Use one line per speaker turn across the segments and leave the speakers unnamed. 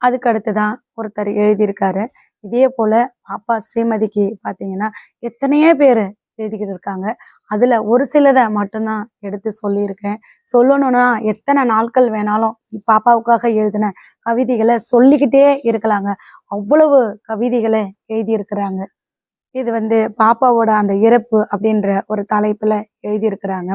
அதுக்கு அடுத்துதான் ஒருத்தர் எழுதியிருக்காரு. இதே போல பாப்பா ஸ்ரீமதிக்கு பார்த்தீங்கன்னா, எத்தனையோ பேர் எழுதிக்கிட்டு இருக்காங்க. அதுல ஒரு சிலத மட்டும்தான் எடுத்து சொல்லியிருக்கேன். சொல்லணும்னா எத்தனை நாட்கள் வேணாலும் பாப்பாவுக்காக எழுதின கவிதைகளை சொல்லிக்கிட்டே இருக்கலாங்க. அவ்வளவு கவிதைகளை எழுதியிருக்கிறாங்க. இது பாப்பாவோட அந்த இறப்பு அப்படின்ற ஒரு தலைப்புல எழுதியிருக்கிறாங்க.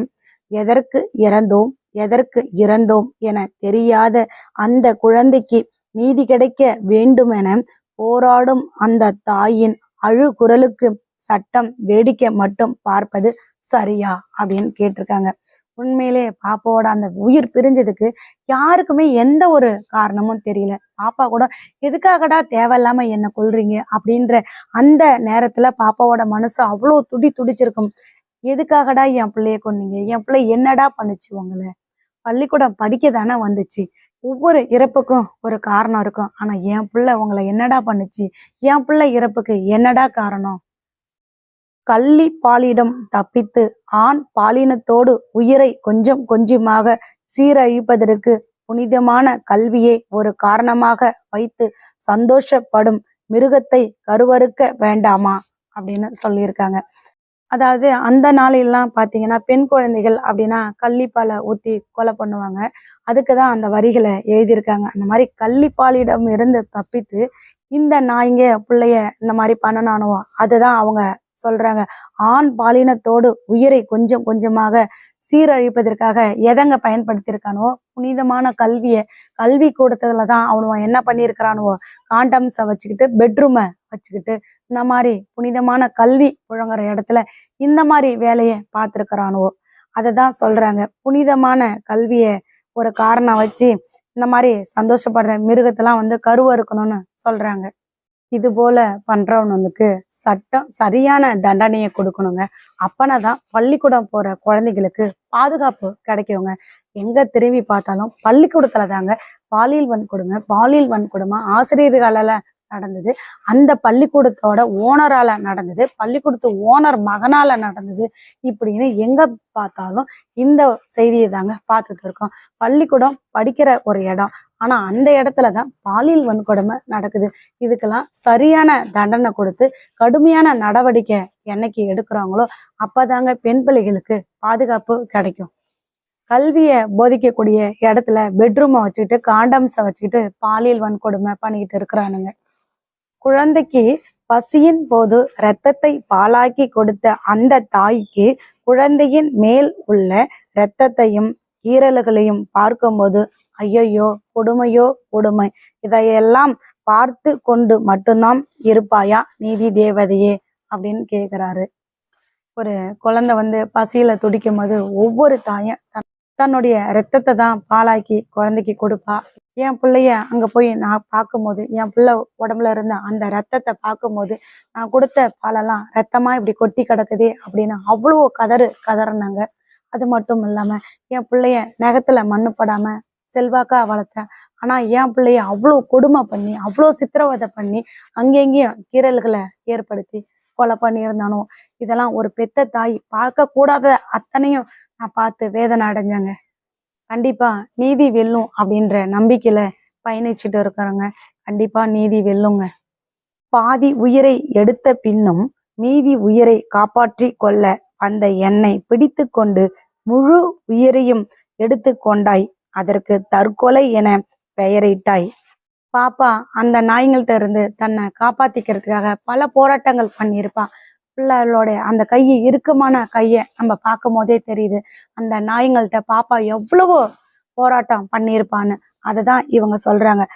எதற்கு இறந்தோம் எதற்கு இறந்தோம் என தெரியாத அந்த குழந்தைக்கு நீதி கிடைக்க வேண்டுமென போராடும் அந்த தாயின் அழுகுரலுக்கு சட்டம் வேடிக்கை மட்டும் பார்ப்பது சரியா அப்படின்னு கேட்டிருக்காங்க. உண்மையிலே பாப்பாவோட அந்த உயிர் பிரிஞ்சதுக்கு யாருக்குமே எந்த ஒரு காரணமும் தெரியல. பாப்பா கூட எதுக்காகடா தேவையில்லாம என்ன கொல்றீங்க அப்படின்ற அந்த நேரத்துல பாப்பாவோட மனசு அவ்வளோ துடிச்சிருக்கும். எதுக்காகடா என் பிள்ளைய கொன்னீங்க? என் பிள்ளை என்னடா பண்ணுச்சு உங்களை? பள்ளிக்கூடம் படிக்க தானே வந்துச்சு. ஒவ்வொரு இறப்புக்கும் ஒரு காரணம் இருக்கும். ஆனா என் பிள்ளை உங்களை என்னடா பண்ணுச்சு? என் பிள்ளை இறப்புக்கு என்னடா காரணம்? கள்ளி பாலிடம் தப்பித்து ஆண் பாலினத்தோடு உயிரை கொஞ்சம் கொஞ்சமாக சீரழிப்பதற்கு புனிதமான கல்வியை ஒரு காரணமாக வைத்து சந்தோஷப்படும் மிருகத்தை கருவறுக்க வேண்டாமா அப்படின்னு சொல்லியிருக்காங்க. அதாவது அந்த நாளெல்லாம் பார்த்தீங்கன்னா பெண் குழந்தைகள் அப்படின்னா கள்ளிப்பாலை ஊற்றி கொலை பண்ணுவாங்க. அதுக்கு தான் அந்த வரிகளை எழுதியிருக்காங்க. அந்த மாதிரி கள்ளிப்பாலிடம் இருந்து தப்பித்து இந்த நாய்ங்க பிள்ளைய இந்த மாதிரி பண்ணனானோ அதுதான் அவங்க சொல்றாங்க. ஆண் பாலினத்தோடு உயிரை கொஞ்சம் கொஞ்சமாக சீரழிப்பதற்காக எதங்க பயன்படுத்தியிருக்கானோ புனிதமான கல்வி கூடத்துலதான் அவனுவ என்ன பண்ணியிருக்கிறானுவோ காண்டம்ஸை வச்சுக்கிட்டு பெட்ரூமை வச்சுக்கிட்டு இந்த மாதிரி புனிதமான கல்வி புழங்குற இடத்துல இந்த மாதிரி வேலையை பார்த்துருக்கிறானுவோ அதை தான் சொல்றாங்க. புனிதமான கல்வியை ஒரு காரணம் வச்சு இந்த மாதிரி சந்தோஷப்படுற மிருகத்தெல்லாம் கருவறுக்கணும்னு சொல்றாங்க. இது போல பண்றவனுக்கு சட்டம் சரியான தண்டனையை கொடுக்கணுங்க. அப்பனாதான் பள்ளிக்கூடம் போற குழந்தைகளுக்கு பாதுகாப்பு கிடைக்குங்க. எங்க திரும்பி பார்த்தாலும் பள்ளிக்கூடத்துல தாங்க பாலியல் வன்கொடுமை ஆசிரியர்களால நடந்தது, அந்த பள்ளிக்கூடத்தோட ஓனரால நடந்தது, பள்ளிக்கூடத்து ஓனர் மகனால நடந்தது, இப்படின்னு எங்க பார்த்தாலும் இந்த செய்தியை தாங்க பார்த்துட்டு இருக்கோம். பள்ளிக்கூடம் படிக்கிற ஒரு இடம், ஆனா அந்த இடத்துலதான் பாலியல் வன்கொடுமை நடக்குது. இதுக்கெல்லாம் சரியான தண்டனை கொடுத்து கடுமையான நடவடிக்கை என்னைக்கு எடுக்கிறாங்களோ அப்பதாங்க பெண் பிள்ளைகளுக்கு பாதுகாப்பு கிடைக்கும். கல்வியை போதிக்கக்கூடிய இடத்துல பெட்ரூமை வச்சுக்கிட்டு காண்டம்ஸை வச்சுக்கிட்டு பாலியல் வன்கொடுமை பண்ணிக்கிட்டு இருக்கிறானுங்க. குழந்தைக்கு பசியின் போது இரத்தத்தை பாலாக்கி கொடுத்த அந்த தாய்க்கு குழந்தையின் மேல் உள்ள இரத்தத்தையும் ஈரல்களையும் பார்க்கும்போது ஐயையோ கொடுமையோ கொடுமை, இதையெல்லாம் பார்த்து கொண்டு மட்டும்தான் இருப்பாயா நீதி தேவதையே அப்படின்னு கேட்குறாரு. ஒரு குழந்தை பசியில துடிக்கும் போது ஒவ்வொரு தாயும் தன்னுடைய ரத்தத்தை தான் பாலாக்கி குழந்தைக்கு கொடுப்பா. என் பிள்ளைய அங்க போய் நான் பார்க்கும்போது என் பிள்ளை உடம்புல இருந்த அந்த ரத்தத்தை பார்க்கும்போது நான் கொடுத்த பாலெல்லாம் ரத்தமா இப்படி கொட்டி கிடக்குதே அப்படின்னு அவ்வளோ கதறினாங்க. அது மட்டும் இல்லாம என் பிள்ளைய நகத்துல மண்ணுப்படாம செல்வாக்கா வளர்த்தேன், ஆனா என் பிள்ளைய அவ்வளோ கொடுமை பண்ணி அவ்வளோ சித்திரவதை பண்ணி அங்கெங்கேயும் கீறல்களை ஏற்படுத்தி கொலை பண்ணியிருந்தானோ, இதெல்லாம் ஒரு பெத்த தாய் பார்க்க கூடாத அத்தனையும் நான் பார்த்து வேதனை அடைஞ்சாங்க. கண்டிப்பா நீதி வெல்லும் அப்படின்ற நம்பிக்கையில பயணிச்சுட்டு இருக்கிறாங்க. கண்டிப்பா நீதி வெல்லுங்க. பாதி உயிரை எடுத்த பின்னும் மீதி உயிரை காப்பாற்றி கொள்ள அந்த என்னை பிடித்து கொண்டு முழு உயிரையும் எடுத்து கொண்டாய், அதற்கு தற்கொலை என பெயரிட்டாய். பாப்பா அந்த நாய்கள்கிட்ட இருந்து தன்னை காப்பாத்திக்கிறதுக்காக பல போராட்டங்கள் பண்ணியிருப்பான். பிள்ளைகளோட அந்த இறுக்கமான கையை நம்ம பார்க்கும் போதே தெரியுது அந்த நாய்கள்கிட்ட பாப்பா எவ்வளவோ போராட்டம் பண்ணியிருப்பான்னு. அதை தான் இவங்க சொல்றாங்க.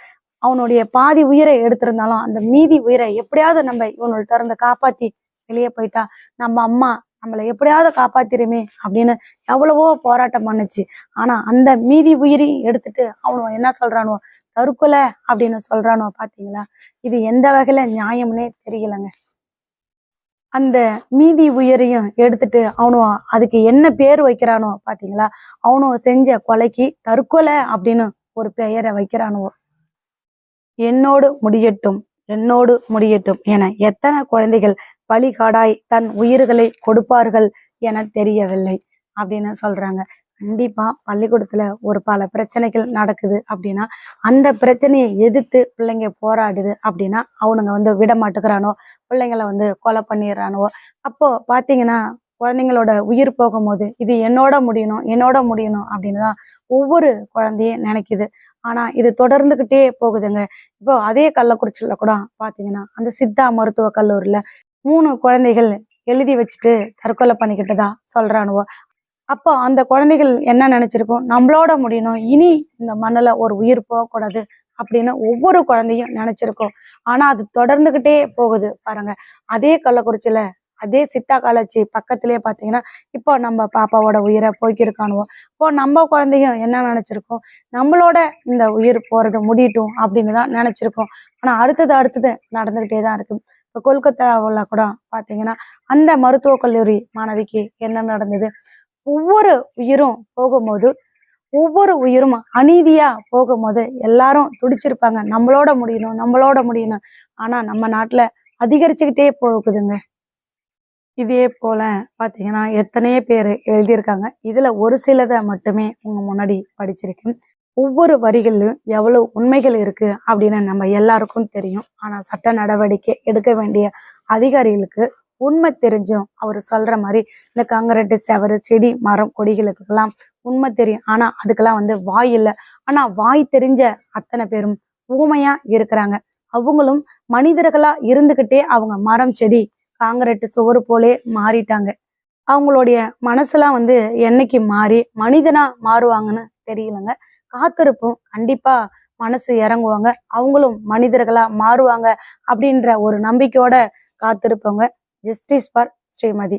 அவனுடைய பாதி உயிரை எடுத்திருந்தாலும் அந்த மீதி உயிரை எப்படியாவது நம்ம இவனோட இருந்து காப்பாத்தி வெளியே போயிட்டா நம்ம அம்மா நம்மளை எப்படியாவது காப்பாத்திருமே அப்படின்னு எவ்வளவோ போராட்டம் பண்ணுச்சு. ஆனா அந்த மீதி உயிரையும் எடுத்துட்டு அவனும் என்ன சொல்றானோ தற்கொலை அப்படின்னு சொல்றானோ பாத்தீங்களா? இது எந்த வகையில நியாயம்னே தெரியலங்க. அந்த மீதி உயிரையும் எடுத்துட்டு அவனும் அதுக்கு என்ன பேர் வைக்கிறானோ பாத்தீங்களா? அவனும் செஞ்ச கொலைக்கு தற்கொலை அப்படின்னு ஒரு பெயரை வைக்கிறானோ. என்னோடு முடியட்டும் என எத்தனை குழந்தைகள் பலிகாடாய் தன் உயிர்களை கொடுப்பார்கள் என தெரியவில்லை அப்படின்னு சொல்றாங்க. கண்டிப்பா பள்ளிக்கூடத்துல ஒரு பல பிரச்சனைகள் நடக்குது அப்படின்னா, அந்த பிரச்சனையை எதிர்த்து பிள்ளைங்க போராடுது அப்படின்னா, அவனுங்க வந்து விட மாட்டேங்கிறானோ, பிள்ளைங்கள வந்து கொலை பண்ணிடுறானுவோ. அப்போ பார்த்தீங்கன்னா, குழந்தைங்களோட உயிர் போகும்போது, இது என்னோட முடியணும், என்னோட முடியணும் அப்படின்னு தான் ஒவ்வொரு குழந்தையும் நினைக்குது. ஆனா, இது தொடர்ந்துகிட்டே போகுதுங்க. இப்போ அதே கள்ளக்குறிச்சியில கூட பார்த்தீங்கன்னா, அந்த சித்தா மருத்துவக் கல்லூரில 3 குழந்தைகள் எழுதி வச்சுட்டு தற்கொலை பண்ணிக்கிட்டதா சொல்றானுவோ. அப்போ அந்த குழந்தைகள் என்ன நினைச்சிருக்கும், நம்மளோட முடியணும். இனி இந்த மண்ணுல ஒரு உயிர் போகக்கூடாது அப்படின்னு ஒவ்வொரு குழந்தையும் நினைச்சிருக்கும். ஆனா அது தொடர்ந்துகிட்டே போகுது பாருங்க. அதே கள்ளக்குறிச்சியில அதே சித்தா காலேஜ் பக்கத்திலேயே பார்த்தீங்கன்னா, இப்போ நம்ம பாப்பாவோட உயிரை போக்கியிருக்கானுவோ. இப்போ நம்ம குழந்தையும் என்ன நினைச்சிருக்கோம், நம்மளோட இந்த உயிர் போறது முடியட்டும் அப்படின்னு தான் நினைச்சிருக்கோம். ஆனா அடுத்தது அடுத்தது நடந்துகிட்டே தான் இருக்கு. இப்போ கொல்கத்தாவுல கூட பார்த்தீங்கன்னா, அந்த மருத்துவக் கல்லூரி மாணவிக்கு என்ன நடந்தது? ஒவ்வொரு உயிரும் போகும்போது, ஒவ்வொரு உயிரும் அநீதியா போகும்போது எல்லாரும் துடிச்சிருப்பாங்க. நம்மளோட முடியணும், நம்மளோட முடியணும். ஆனா நம்ம நாட்டுல அதிகரிச்சுக்கிட்டே போகுதுங்க. இதே போல பார்த்தீங்கன்னா, எத்தனையோ பேரு எழுதியிருக்காங்க. இதுல ஒரு சிலத மட்டுமே உங்க முன்னாடி படிச்சிருக்கேன். ஒவ்வொரு வரிகளிலும் எவ்வளவு உண்மைகள் இருக்கு அப்படின்னு நம்ம எல்லாருக்கும் தெரியும். ஆனா சட்ட நடவடிக்கை எடுக்க வேண்டிய அதிகாரிகளுக்கு உண்மை தெரிஞ்சும் அவரு சொல்ற மாரி இந்த காங்கிரீட்டு செவரு, செடி, மரம், கொடிகளுக்கெல்லாம் உண்மை தெரியும். ஆனா அதுக்கெல்லாம் வந்து வாய் இல்ல. ஆனா வாய் தெரிஞ்ச அத்தனை பேரும் ஊமையா இருக்கிறாங்க. அவங்களும் மனிதர்களா இருந்துகிட்டே அவங்க மரம், செடி, காங்கிரீட்டு சுவரு போலே மாறிட்டாங்க. அவங்களுடைய மனசெல்லாம் வந்து என்னைக்கு மாறி மனிதனா மாறுவாங்கன்னு தெரியலங்க. காத்திருப்போம். கண்டிப்பா மனசு இறங்குவாங்க. அவங்களும் மனிதர்களா மாறுவாங்க அப்படின்ற ஒரு நம்பிக்கையோட காத்திருப்போங்க. Justice for Srimathi.